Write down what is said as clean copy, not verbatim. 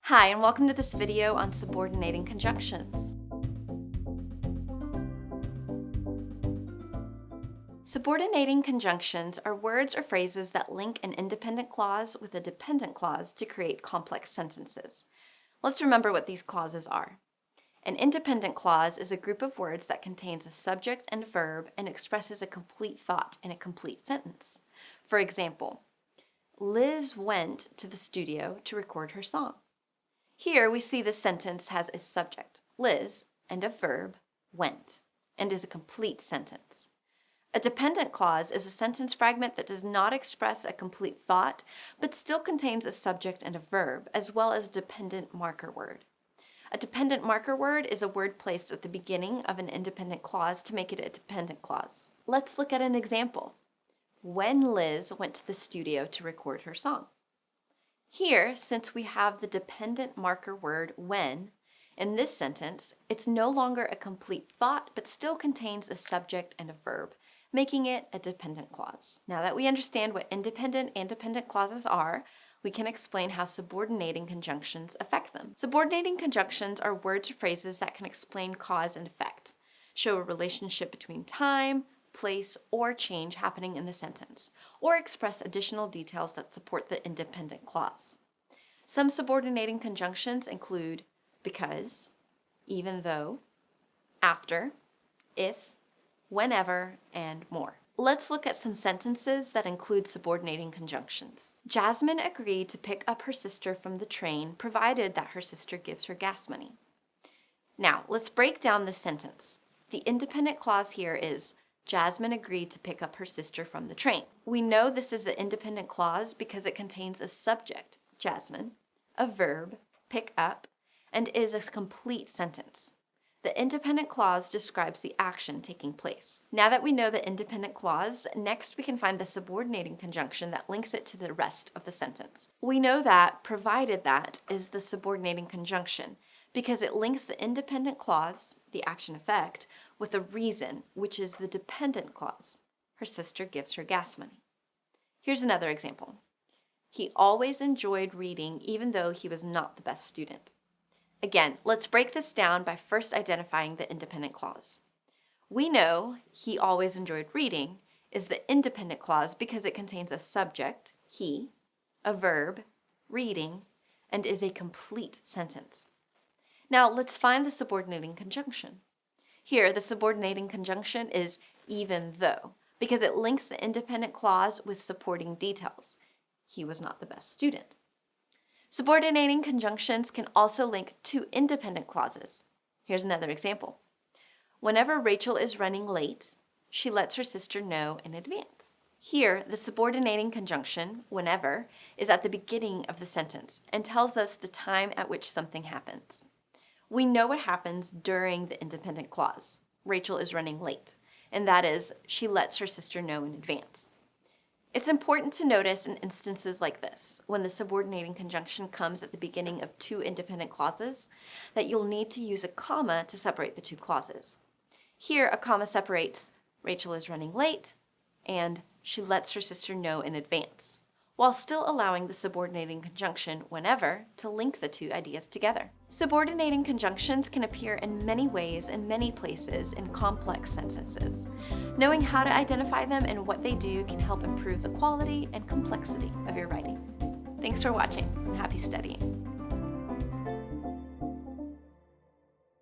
Hi, and welcome to this video on subordinating conjunctions. Subordinating conjunctions are words or phrases that link an independent clause with a dependent clause to create complex sentences. Let's remember what these clauses are. An independent clause is a group of words that contains a subject and verb and expresses a complete thought in a complete sentence. For example, Liz went to the studio to record her song. Here we see the sentence has a subject, Liz, and a verb, went, and is a complete sentence. A dependent clause is a sentence fragment that does not express a complete thought, but still contains a subject and a verb, as well as a dependent marker word. A dependent marker word is a word placed at the beginning of an independent clause to make it a dependent clause. Let's look at an example. When Liz went to the studio to record her song. Here, since we have the dependent marker word when, in this sentence, it's no longer a complete thought, but still contains a subject and a verb, making it a dependent clause. Now that we understand what independent and dependent clauses are, we can explain how subordinating conjunctions affect them. Subordinating conjunctions are words or phrases that can explain cause and effect, show a relationship between time, place, or change happening in the sentence, or express additional details that support the independent clause. Some subordinating conjunctions include because, even though, after, if, whenever, and more. Let's look at some sentences that include subordinating conjunctions. Jasmine agreed to pick up her sister from the train provided that her sister gives her gas money. Now, let's break down this sentence. The independent clause here is Jasmine agreed to pick up her sister from the train. We know this is the independent clause because it contains a subject, Jasmine, a verb, pick up, and is a complete sentence. The independent clause describes the action taking place. Now that we know the independent clause, next we can find the subordinating conjunction that links it to the rest of the sentence. We know that provided that is the subordinating conjunction because it links the independent clause, the action effect, with a reason, which is the dependent clause. Her sister gives her gas money. Here's another example. He always enjoyed reading even though he was not the best student. Again, let's break this down by first identifying the independent clause. We know he always enjoyed reading is the independent clause because it contains a subject, he, a verb, reading, and is a complete sentence. Now let's find the subordinating conjunction. Here, the subordinating conjunction is even though because it links the independent clause with supporting details. He was not the best student. Subordinating conjunctions can also link two independent clauses. Here's another example. Whenever Rachel is running late, she lets her sister know in advance. Here, the subordinating conjunction, whenever, is at the beginning of the sentence and tells us the time at which something happens. We know what happens during the independent clause. Rachel is running late, and that is, she lets her sister know in advance. It's important to notice in instances like this, when the subordinating conjunction comes at the beginning of two independent clauses, that you'll need to use a comma to separate the two clauses. Here, a comma separates Rachel is running late and she lets her sister know in advance, while still allowing the subordinating conjunction whenever to link the two ideas together. Subordinating conjunctions can appear in many ways and many places in complex sentences. Knowing how to identify them and what they do can help improve the quality and complexity of your writing. Thanks for watching and happy studying.